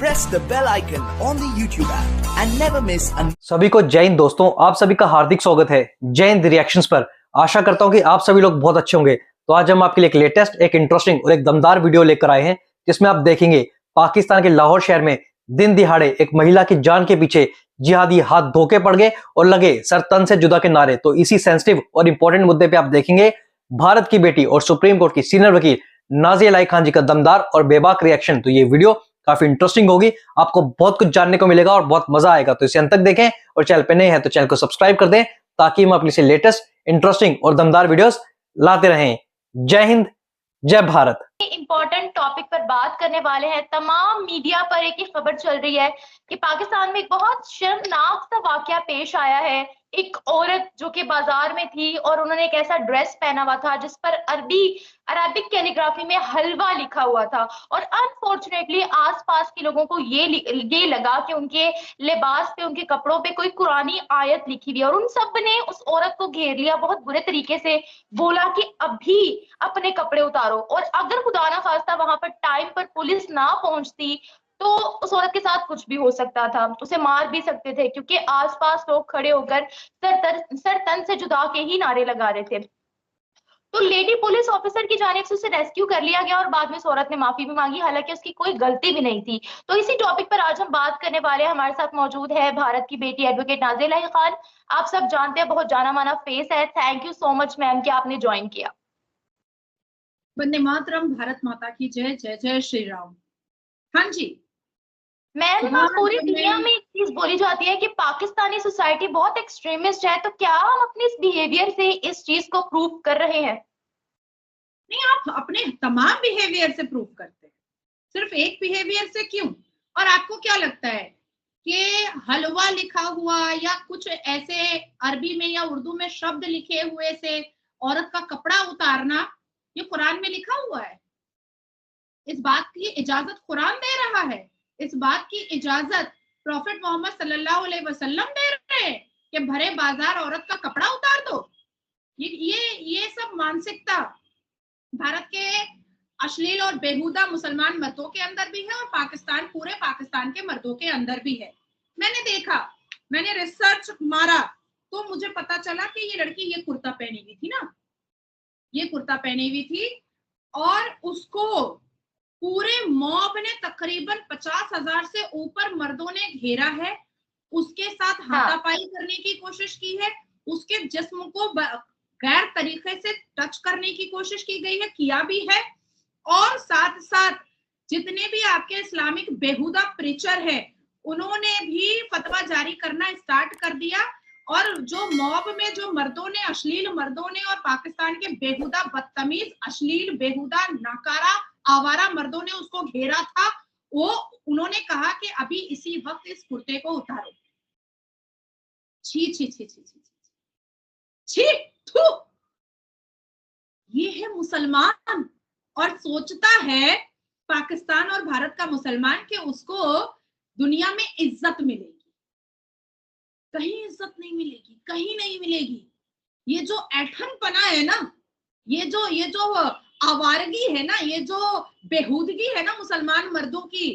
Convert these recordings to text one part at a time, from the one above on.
press the bell icon on the YouTube app and never miss an... सभी को जय हिंद दोस्तों, आप सभी का हार्दिक स्वागत है जय हिंद रिएक्शंस पर। आशा करता हूं कि आप सभी लोग बहुत अच्छे होंगे। तो आज हम आपके लिए एक लेटेस्ट, एक इंटरेस्टिंग और एक दमदार वीडियो लेकर आए हैं, जिसमें आप देखेंगे पाकिस्तान के लाहौर शहर में दिन दिहाड़े एक महिला की जान के पीछे जिहादी हाथ धोखे पड़ गए और लगे सर तन से जुदा के नारे। तो इसी सेंसिटिव और इंपॉर्टेंट मुद्दे पे आप देखेंगे भारत की बेटी और सुप्रीम कोर्ट की सीनियर वकील नाज़िया इलाही खान जी का दमदार और बेबाक रिएक्शन। तो ये वीडियो काफी इंटरेस्टिंग होगी, आपको बहुत कुछ जानने को मिलेगा और बहुत मजा आएगा। तो इसे अंत तक देखें और चैनल पे नए हैं तो चैनल को सब्सक्राइब कर दें, ताकि हम अपनी से लेटेस्ट, इंटरेस्टिंग और दमदार वीडियोस लाते रहें। जय हिंद, जय भारत। इंपॉर्टेंट टॉपिक पर बात करने वाले हैं। तमाम मीडिया पर एक ही खबर चल रही है कि पाकिस्तान में एक बहुत शर्मनाक सा वाकया पेश आया है। एक औरत जो कि बाजार में थी और उन्होंने एक ऐसा ड्रेस पहना हुआ था जिस पर अरबिक कैलीग्राफी में हलवा लिखा हुआ था, और अनफॉर्चुनेटली आसपास के लोगों को ये लगा कि उनके लिबास पे, उनके कपड़ों पे कोई कुरानी आयत लिखी हुई है, और उन सब ने उस औरत को घेर लिया, बहुत बुरे तरीके से बोला कि अभी अपने कपड़े उतारो। और अगर खुदा ना खास्ता वहां पर टाइम पर पुलिस ना पहुंचती तो उस औरत के साथ कुछ भी हो सकता था, उसे मार भी सकते थे, क्योंकि आसपास लोग खड़े होकर सर तन से जुदा के ही नारे लगा रहे थे। तो लेडी पुलिस ऑफिसर की जानिब से उसे रेस्क्यू कर लिया गया और बाद में उस औरत ने माफी भी मांगी, हालांकि उसकी कोई गलती भी नहीं थी। तो इसी टॉपिक पर आज हम बात करने वाले हैं। हमारे साथ मौजूद है भारत की बेटी एडवोकेट नाज़िया इलाही खान। आप सब जानते हैं, बहुत जाना माना फेस है। Thank you so much ma'am कि आपने ज्वाइन किया। वंदे मातरम, भारत माता की जय, जय जय श्री राम। हाँ जी मैम, पूरी दुनिया में एक चीज बोली जाती है कि पाकिस्तानी सोसाइटी बहुत एक्सट्रीमिस्ट है, तो क्या हम अपने इस बिहेवियर से इस चीज को प्रूव कर रहे हैं? नहीं, आप अपने तमाम बिहेवियर से प्रूव करते हैं, सिर्फ एक बिहेवियर से क्यों? और आपको क्या लगता है कि हलवा लिखा हुआ या कुछ ऐसे अरबी में या उर्दू में शब्द लिखे हुए से औरत का कपड़ा उतारना ये कुरान में लिखा हुआ है? इस बात की इजाजत कुरान दे रहा है, इस बात की इजाजत प्रॉफिट मोहम्मद सल्लल्लाहु अलैहि वसल्लम दे रहे हैं कि भरे बाजार औरत का कपड़ा उतार दो। ये सब मानसिकता भारत के अश्लील और बेहुदा मुसलमान मर्दों के अंदर भी है और पूरे पाकिस्तान के मर्दों के अंदर भी है। मैंने देखा, मैंने रिसर्च मारा तो मुझे पता चला कि ये लड़की ये कुर्ता पहनी हुई थी ना, ये कुर्ता पहनी हुई थी और उसको पूरे मॉब ने तकरीबन 50,000 से ऊपर मर्दों ने घेरा है, उसके साथ हाथापाई करने की कोशिश की है, उसके जिस्म को गैर तरीके से टच करने की कोशिश की गई है, किया भी है। और साथ साथ जितने भी आपके इस्लामिक बेहुदा प्रीचर है उन्होंने भी फतवा जारी करना स्टार्ट कर दिया, और जो मॉब में जो मर्दों ने, अश्लील मर्दों ने और पाकिस्तान के बेहुदा, बदतमीज, अश्लील, बेहुदा, नाकारा, आवारा मर्दों ने उसको घेरा था, उन्होंने कहा कि अभी इसी वक्त इस कुर्ते को उतारो। छी छी छी छी छी छी, थू। ये है मुसलमान, और सोचता है पाकिस्तान और भारत का मुसलमान कि उसको दुनिया में इज्जत मिलेगी। कहीं इज्जत नहीं मिलेगी, कहीं नहीं मिलेगी। ये जो ऐठनपना है ना, ये जो आवारगी है ना, ये जो बेहूदगी है ना मुसलमान मर्दों की,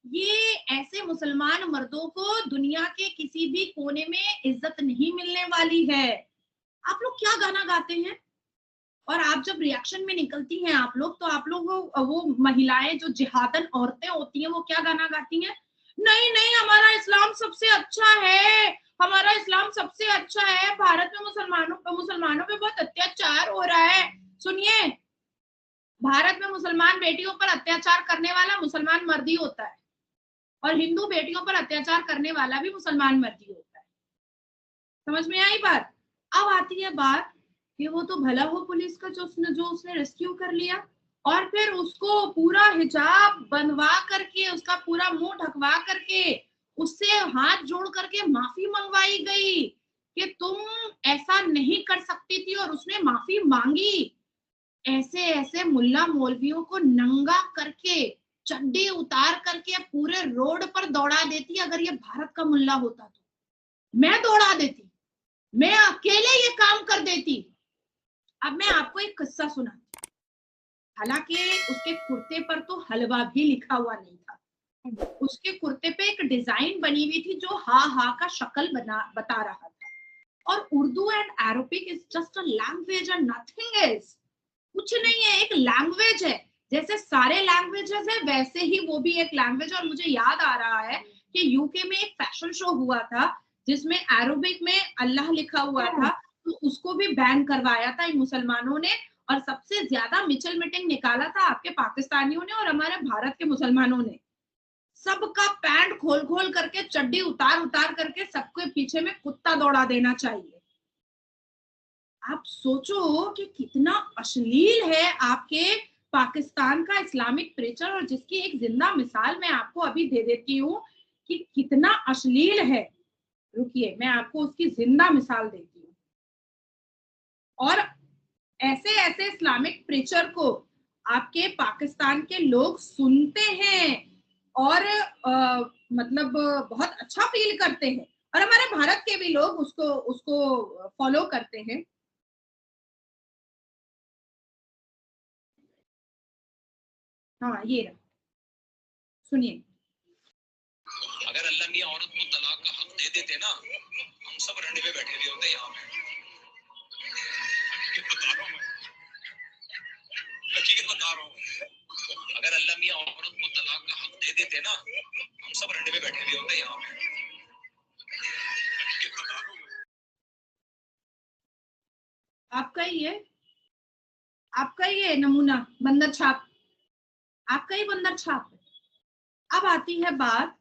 ये ऐसे मुसलमान मर्दों को दुनिया के किसी भी कोने में इज्जत नहीं मिलने वाली है। आप लोग क्या गाना गाते हैं, और आप जब रिएक्शन में निकलती हैं आप लोग, तो आप लोग वो महिलाएं जो जिहादन औरतें होती हैं वो क्या गाना गाती हैं? नहीं नहीं, हमारा इस्लाम सबसे अच्छा है, हमारा इस्लाम सबसे अच्छा है, भारत में मुसलमानों पे बहुत अत्याचार हो रहा है। सुनिए, भारत में मुसलमान बेटियों पर अत्याचार करने वाला मुसलमान मर्द ही होता है, और हिंदू बेटियों पर अत्याचार करने वाला भी मुसलमान मर्द ही होता है। समझ में आई बात? अब आती है बात कि वो तो भला हो पुलिस का जो उसने रेस्क्यू कर लिया, और फिर उसको पूरा हिजाब बनवा करके, उसका पूरा मुंह ढकवा करके, उससे हाथ जोड़ करके माफी मंगवाई गई कि तुम ऐसा नहीं कर सकती थी, और उसने माफी मांगी। ऐसे मुल्ला मौलवियों को नंगा करके, चड्डी उतार करके पूरे रोड पर दौड़ा देती। अगर ये भारत का मुल्ला होता तो मैं दौड़ा देती, मैं अकेले ये काम कर देती। अब मैं आपको एक किस्सा सुनाती। हालांकि उसके कुर्ते पर तो हलवा भी लिखा हुआ नहीं था, उसके कुर्ते पे एक डिजाइन बनी हुई थी जो हा का शक्ल बता रहा था। और Urdu and Arabic is just a language and nothing else. कुछ नहीं है, एक लैंग्वेज है। जैसे सारे लैंग्वेजेस है वैसे ही वो भी एक लैंग्वेज। और मुझे याद आ रहा है कि यूके में एक फैशन शो हुआ था जिसमें अरबिक में अल्लाह लिखा हुआ था, तो उसको भी बैन करवाया था इन मुसलमानों ने। और सबसे ज्यादा मिचल मीटिंग निकाला था आपके पाकिस्तानियों ने और हमारे भारत के मुसलमानों ने। सबका पैंट खोल खोल करके, चड्डी उतार उतार करके सबके पीछे में कुत्ता दौड़ा देना चाहिए। आप सोचो कि कितना अश्लील है आपके पाकिस्तान का इस्लामिक प्रीचर। और जिसकी एक जिंदा मिसाल मैं आपको अभी दे देती हूँ कि कितना अश्लील है। रुकिए, मैं आपको उसकी जिंदा मिसाल देती हूँ। और ऐसे ऐसे इस्लामिक प्रीचर को आपके पाकिस्तान के लोग सुनते हैं और मतलब बहुत अच्छा फील करते हैं। और हमारे भारत के भी लोग उसको फॉलो करते हैं। हाँ, ये रहा, सुनिए। अगर अल्लाह मियां औरत को तलाक का हक दे देते ना, हम सब रंडे पे बैठे हुए होते यहाँ पे। हकीकत बता रहा हूँ। अगर अल्लाह मियां औरत को तलाक का हक दे देते ना, हम सब रंडे पे बैठे हुए होते यहाँ पे। हकीकत बता रहा हूँ। आपका ही है नमूना, बंदर छाप। आपका ही बंदर छाप है। अब आती है बात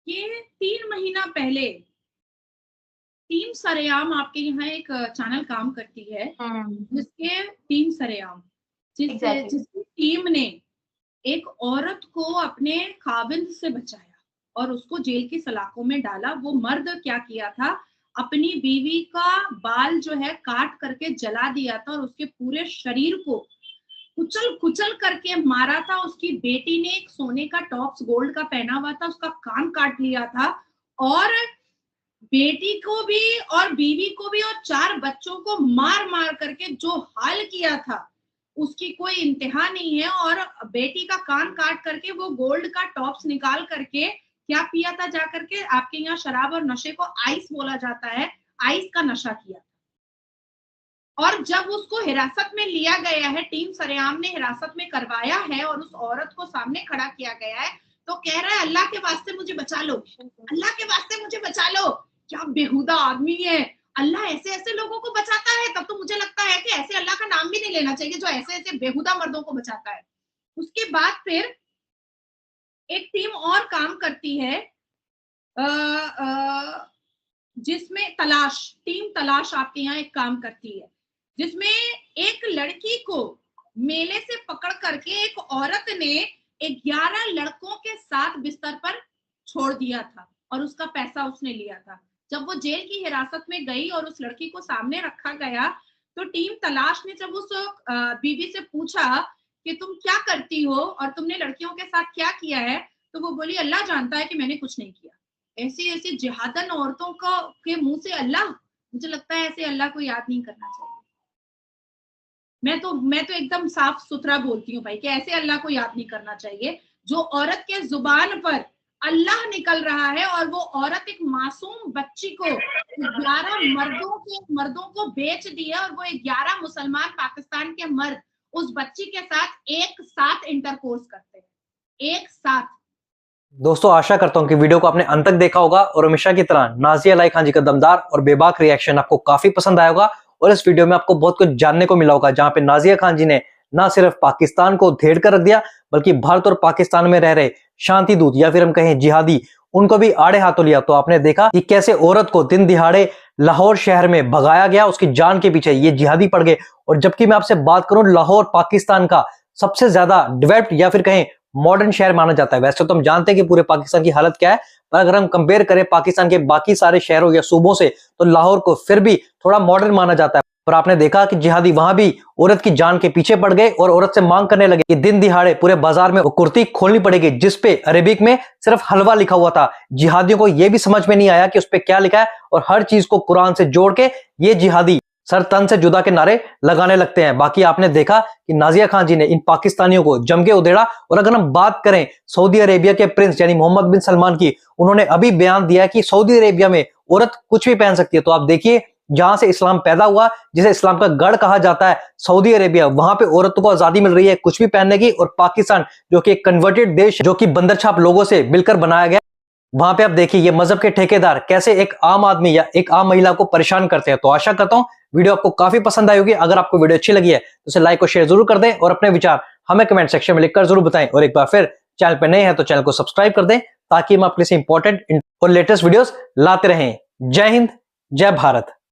कि 3 महीना पहले टीम सरेआम, आपके यहाँ एक चैनल काम करती है जिसके टीम सरेआम, जिसकी टीम ने एक औरत को अपने खाविंद से बचाया और उसको जेल की सलाखों में डाला। वो मर्द क्या किया था, अपनी बीवी का बाल जो है काट करके जला दिया था और उसके पूरे शरीर को कुचल कुचल करके मारा था। उसकी बेटी ने एक सोने का टॉप्स गोल्ड का पहना हुआ था, उसका कान काट लिया था। और बेटी को भी और बीवी को भी और 4 बच्चों को मार मार करके जो हाल किया था उसकी कोई इंतहा नहीं है। और बेटी का कान काट करके वो गोल्ड का टॉप्स निकाल करके क्या पिया था, जा करके आपके यहाँ शराब और नशे को आइस बोला जाता है, आइस का नशा किया। और जब उसको हिरासत में लिया गया है, टीम सरेआम ने हिरासत में करवाया है और उस औरत को सामने खड़ा किया गया है, तो कह रहा है अल्लाह के वास्ते मुझे बचा लो, अल्लाह के वास्ते मुझे बचा लो। क्या बेहुदा आदमी है। अल्लाह ऐसे ऐसे लोगों को बचाता है। तब तो मुझे लगता है कि ऐसे अल्लाह का नाम भी नहीं लेना चाहिए जो ऐसे ऐसे बेहुदा मर्दों को बचाता है। उसके बाद फिर एक टीम और काम करती है जिसमें टीम तलाश आपके यहाँ एक काम करती है, जिसमें एक लड़की को मेले से पकड़ करके एक औरत ने 11 लड़कों के साथ बिस्तर पर छोड़ दिया था और उसका पैसा उसने लिया था। जब वो जेल की हिरासत में गई और उस लड़की को सामने रखा गया, तो टीम तलाश ने जब उस बीवी से पूछा कि तुम क्या करती हो और तुमने लड़कियों के साथ क्या किया है, तो वो बोली अल्लाह जानता है कि मैंने कुछ नहीं किया। ऐसी ऐसी जिहादन औरतों के मुंह से अल्लाह, मुझे लगता है ऐसे अल्लाह को याद नहीं करना चाहिए। मैं तो एकदम साफ सुथरा बोलती हूँ भाई कि ऐसे अल्लाह को याद नहीं करना चाहिए। जो औरत के जुबान पर अल्लाह निकल रहा है और वो औरत एक मासूम बच्ची को 11 मर्दों को बेच दिया और वो 11 मुसलमान पाकिस्तान के मर्द उस बच्ची के साथ एक साथ इंटरकोर्स करते हैं, एक साथ। दोस्तों आशा करता हूं कि वीडियो को आपने अंत तक देखा होगा और हमेशा की तरह नाजिया अलाई खान जी का दमदार और बेबाक रिएक्शन आपको काफी पसंद आया होगा। और इस वीडियो में आपको बहुत कुछ जानने को मिला होगा, जहां पे नाजिया खान जी ने ना सिर्फ पाकिस्तान को धेड़ कर रख दिया, बल्कि भारत और पाकिस्तान में रह रहे शांति दूत या फिर हम कहें जिहादी, उनको भी आड़े हाथों लिया। तो आपने देखा कि कैसे औरत को दिन दिहाड़े लाहौर शहर में भगाया गया, उसकी जान के पीछे ये जिहादी पड़ गए। और जबकि मैं आपसे बात करूं, लाहौर पाकिस्तान का सबसे ज्यादा डेवलप्ड या फिर कहें मॉडर्न शहर माना जाता है। वैसे तो हम जानते हैं कि पूरे पाकिस्तान की हालत क्या है, पर अगर हम कंपेयर करें पाकिस्तान के बाकी सारे शहरों या सूबों से, तो लाहौर को फिर भी थोड़ा मॉडर्न माना जाता है। पर आपने देखा कि जिहादी वहां भी औरत की जान के पीछे पड़ गए और औरत से मांग करने लगे कि दिन दिहाड़े पूरे बाजार में वो कुर्ती खोलनी पड़ेगी जिसपे अरेबिक में सिर्फ हलवा लिखा हुआ था। जिहादियों को यह भी समझ में नहीं आया कि उस पे क्या लिखा है, और हर चीज को कुरान से जोड़ के ये जिहादी सर तन से जुदा के नारे लगाने लगते हैं। बाकी आपने देखा कि नाजिया खान जी ने इन पाकिस्तानियों को जम के उधेड़ा। और अगर हम बात करें सऊदी अरेबिया के प्रिंस यानी मोहम्मद बिन सलमान की, उन्होंने अभी बयान दिया कि सऊदी अरेबिया में औरत कुछ भी पहन सकती है। तो आप देखिए, जहां से इस्लाम पैदा हुआ, जिसे इस्लाम का गढ़ कहा जाता है सऊदी अरेबिया, वहां पे औरतों को आजादी मिल रही है कुछ भी पहनने की। और पाकिस्तान जो कि एक कन्वर्टेड देश है, जो कि बंदरछाप लोगों से मिलकर बनाया गया, वहां पे आप देखिए ये मजहब के ठेकेदार कैसे एक आम आदमी या एक आम महिला को परेशान करते हैं। तो आशा करता हूं वीडियो आपको काफी पसंद आई होगी। अगर आपको वीडियो अच्छी लगी है तो उसे लाइक और शेयर जरूर कर दें और अपने विचार हमें कमेंट सेक्शन में लिखकर जरूर बताएं। और एक बार फिर चैनल पर नए हैं तो चैनल को सब्सक्राइब कर दें, ताकि हम आपके लिए इंपॉर्टेंट और लेटेस्ट वीडियोस लाते रहें। जय हिंद, जय भारत।